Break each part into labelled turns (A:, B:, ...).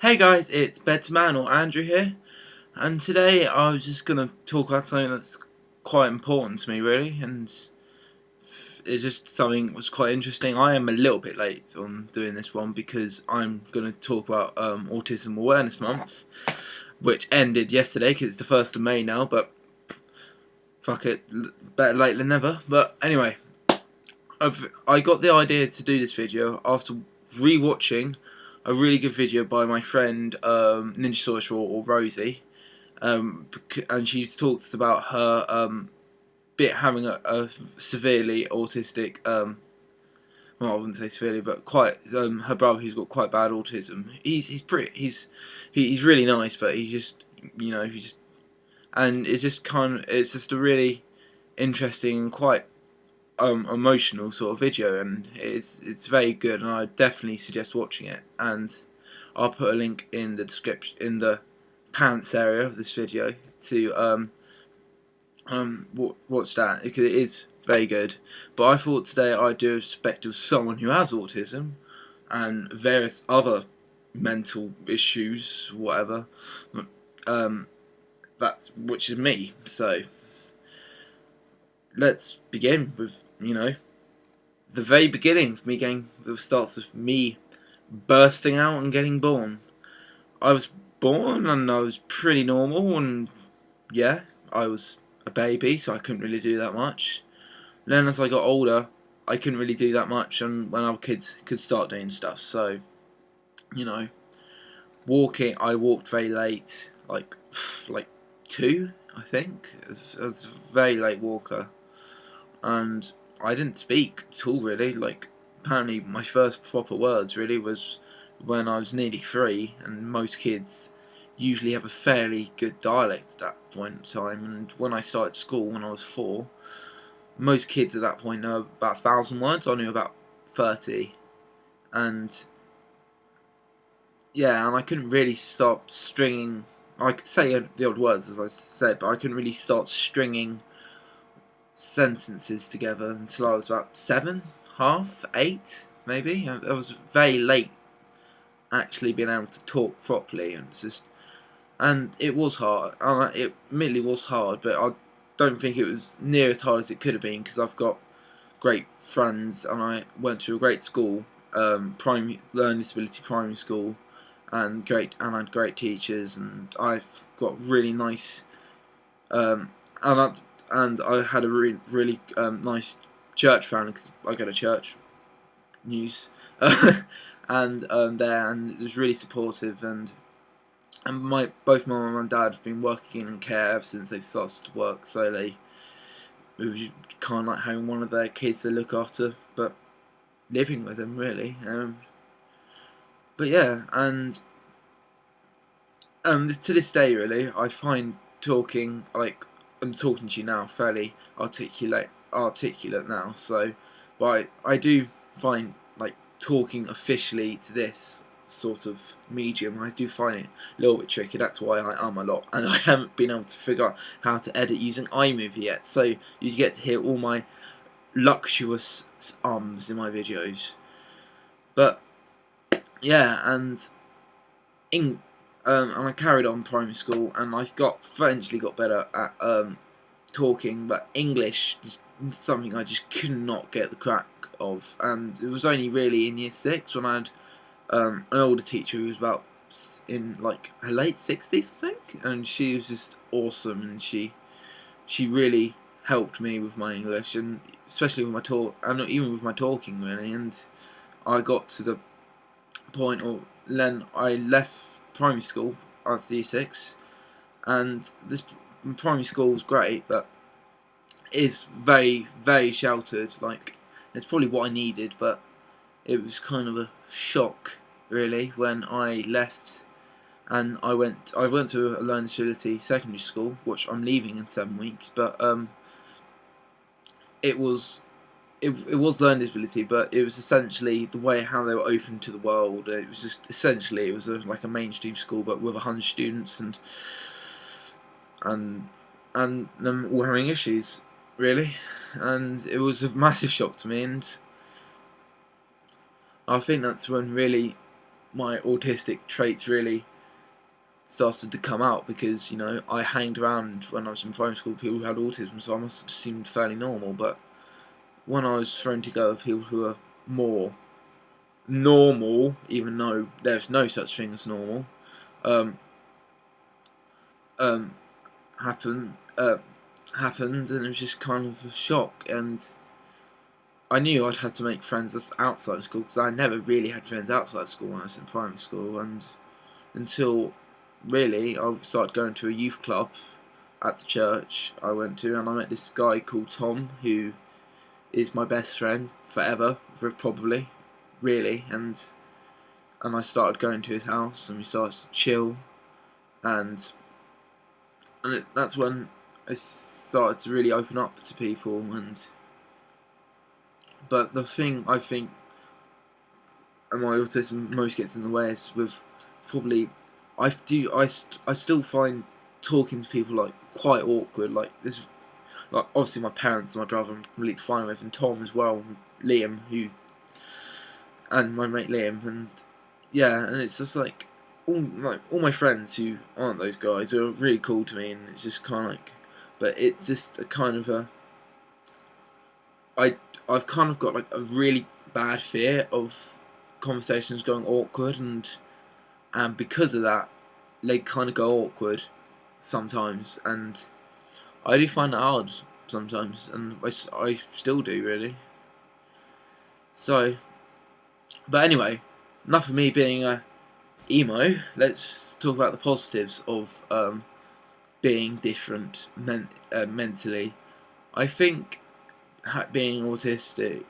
A: Hey guys, it's Bedman or Andrew here, and today I was just going to talk about something that's quite important to me really, and it's just something that was quite interesting. I am a little bit late on doing this one because I'm going to talk about Autism Awareness Month, which ended yesterday because it's the 1st of May now, but fuck it, better late than never. But anyway, I got the idea to do this video after rewatching a really good video by my friend Ninja Sorcerer or Rosie, and she talks about her having a severely autistic. Well, I wouldn't say severely, but quite. Her brother, who's got quite bad autism. He's really nice, but he just he just and it's just a really interesting and quite emotional sort of video, and it's very good, and I definitely suggest watching it. And I'll put a link in the description, in the pants area of this video, to watch that because it is very good. But I thought today I'd do a perspective of someone who has autism and various other mental issues, whatever. Which is me. So let's begin with the very beginning of me getting. It starts with me bursting out and getting born. I was born and I was pretty normal, and yeah, I was a baby, so I couldn't really do that much. Then as I got older, I couldn't really do that much, and when other kids could start doing stuff. So, walking, I walked very late, like 2, I think. I was a very late walker, and I didn't speak at all really. Like, apparently my first proper words really was when I was nearly 3, and most kids usually have a fairly good dialect at that point in time. And when I started school when I was 4, most kids at that point know about 1,000 words. I knew about 30, and yeah, and I couldn't really start stringing. I could say the odd words, as I said, but I couldn't really start stringing sentences together until I was about 7, half 8, maybe. I was very late actually being able to talk properly, and it was hard. It admittedly was hard, but I don't think it was near as hard as it could have been because I've got great friends and I went to a great school, learning disability primary school, and I had great teachers, and I've got really nice and I had a really nice church family because I go to church news and it was really supportive, and both my mum and dad have been working in care ever since they've started to work, so it was kind of like having one of their kids to look after, but living with them really. But yeah, and to this day really, I find talking, like I'm talking to you now, fairly articulate now. So, but I do find like talking officially to this sort of medium, I do find it a little bit tricky. That's why I a lot, and I haven't been able to figure out how to edit using iMovie yet. So you get to hear all my luxurious ums in my videos. But yeah, and I carried on primary school, and I eventually got better at talking, but English is something I just could not get the crack of. And it was only really in year 6 when I had an older teacher who was about in like her late 60s, I think, and she was just awesome, and she really helped me with my English, and especially with my talk, and not even with my talking really. And I got to the point, or then I left primary school after year 6, and this primary school was great, but it's very, very sheltered. Like, it's probably what I needed, but it was kind of a shock really when I left, and I went to a learning disability secondary school, which I'm leaving in 7 weeks. But it was learning disability, but it was essentially the way how they were open to the world. It was just essentially like a mainstream school, but with 100 students, and them all having issues really, and it was a massive shock to me. And I think that's when really my autistic traits really started to come out, because I hanged around when I was in primary school with people who had autism, so I must have seemed fairly normal. But when I was thrown together with people who were more normal, even though there's no such thing as normal, um, um, happened, happened, and it was just kind of a shock. And I knew I'd have to make friends outside school, because I never really had friends outside school when I was in primary school, and until really I started going to a youth club at the church I went to, and I met this guy called Tom, who is my best friend forever, probably, really. And I started going to his house, and we started to chill, and that's when I started to really open up to people. But the thing I think my autism most gets in the way is with probably I still find talking to people like quite awkward. Like this, like obviously my parents and my brother I'm completely fine with, and Tom as well, and Liam, and my mate Liam, and yeah, and it's just like all my friends who aren't those guys are really cool to me, and it's just kind of like, but it's just a kind of a I've kind of got like a really bad fear of conversations going awkward, and because of that, they kind of go awkward sometimes, and I do find that hard sometimes, and I still do, really. So, but anyway, enough of me being a emo. Let's talk about the positives of being different mentally. I think being autistic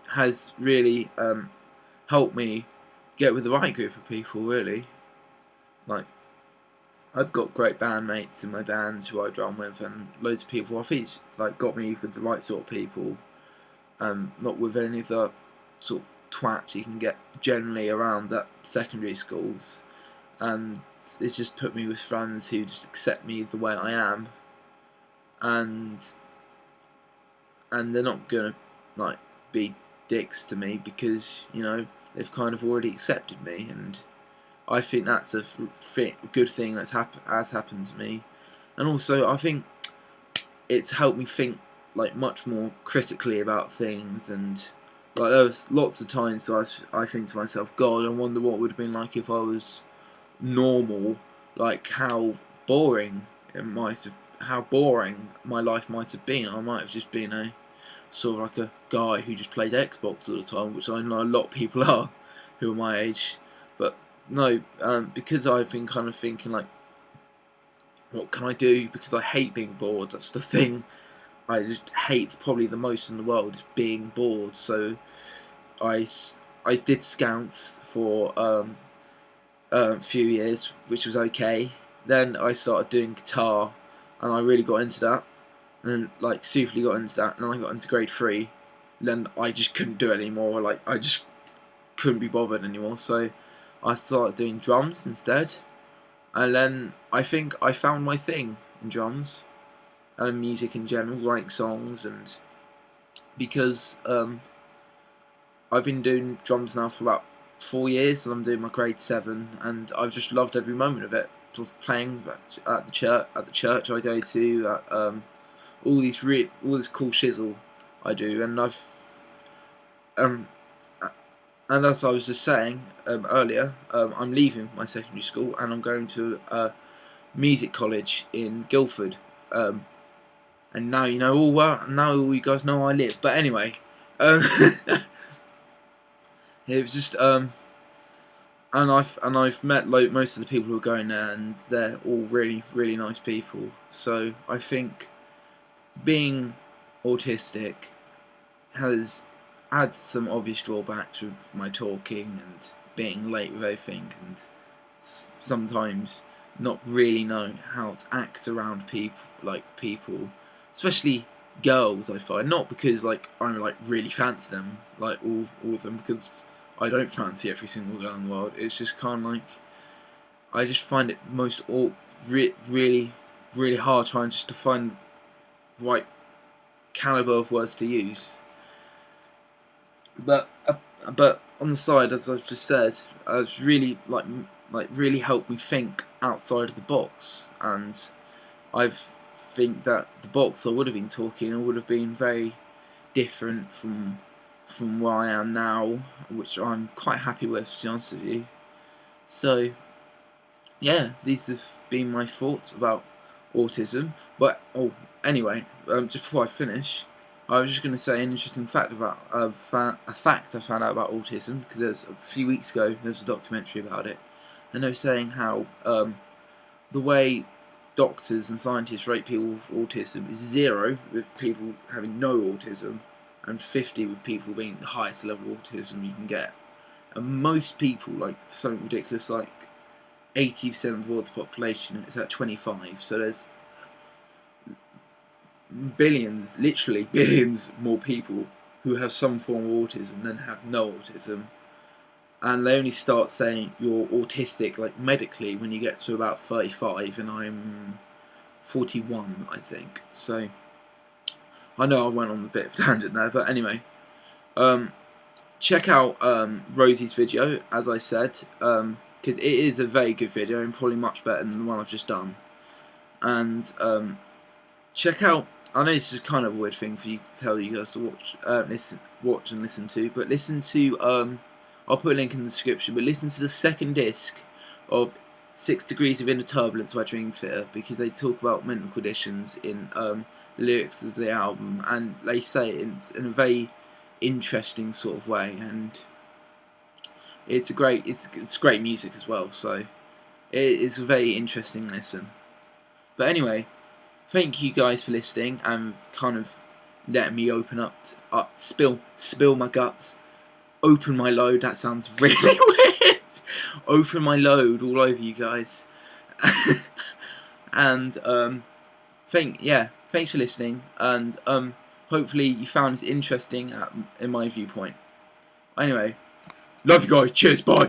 A: has really helped me get with the right group of people, really. Like, I've got great bandmates in my band who I drum with, and loads of people. I think it's like got me with the right sort of people, not with any of the sort of twats you can get generally around at secondary schools. And it's just put me with friends who just accept me the way I am, and they're not gonna like be dicks to me, because they've kind of already accepted me, and I think that's a good thing has happened to me. And also I think it's helped me think like much more critically about things, and like there's lots of times where I think to myself, God, I wonder what would have been like if I was normal, like how boring my life might have been. I might have just been a sort of like a guy who just plays Xbox all the time, which I know a lot of people are who are my age. But no, because I've been kind of thinking like, what can I do? Because I hate being bored. That's the thing I just hate probably the most in the world, is being bored. So I did Scouts for a few years, which was okay. Then I started doing guitar, and I really got into that, and like superly got into that. And then I got into grade 3. Then I just couldn't do it anymore. Like I just couldn't be bothered anymore. So I started doing drums instead, and then I think I found my thing in drums and music in general, writing songs. And because I've been doing drums now for about 4 years, and I'm doing my grade 7, and I've just loved every moment of it. Sort of playing at the church I go to, at all this cool shizzle I do, and um, and as I was just saying earlier, I'm leaving my secondary school, and I'm going to a music college in Guildford, and now you know now all you guys know where I live. But anyway, it was just and I've met most of the people who are going there, and they're all really, really nice people. So I think being autistic has had some obvious drawbacks with my talking and being late with everything, and sometimes not really knowing how to act around people, especially girls. I find, not because like I'm like really fancy them, like all of them, because I don't fancy every single girl in the world. It's just kind of like I just find it really, really hard trying just to find right caliber of words to use. But on the side, as I've just said, it's really really helped me think outside of the box, and I think that the box I would have been talking in would have been very different from where I am now, which I'm quite happy with, to be honest with you. So yeah, these have been my thoughts about autism. But anyway, just before I finish, I was just going to say an interesting fact about a fact I found out about autism, because there's a few weeks ago there was a documentary about it, and they were saying how the way doctors and scientists rate people with autism is 0 with people having no autism, and 50 with people being the highest level of autism you can get. And most people, like something ridiculous like 80% of the world's population is at 25, so there's billions, literally billions more people who have some form of autism than have no autism. And they only start saying you're autistic, like medically, when you get to about 35, and I'm 41, I think. So I know I went on a bit of a tangent there, but anyway, check out Rosie's video, as I said, because it is a very good video and probably much better than the one I've just done. And check out, I know this is kind of a weird thing for you to tell you guys to watch and listen to, but listen to I'll put a link in the description, but listen to the second disc of 6 Degrees of Inner Turbulence by Dream Theater, because they talk about mental conditions in the lyrics of the album, and they say it in a very interesting sort of way, and it's great music as well, so it's a very interesting listen. But anyway, thank you guys for listening and kind of letting me open up, spill my guts, open my load. That sounds really weird. Open my load all over you guys. And thanks for listening, and hopefully you found this interesting in my viewpoint. Anyway, love you guys. Cheers. Bye.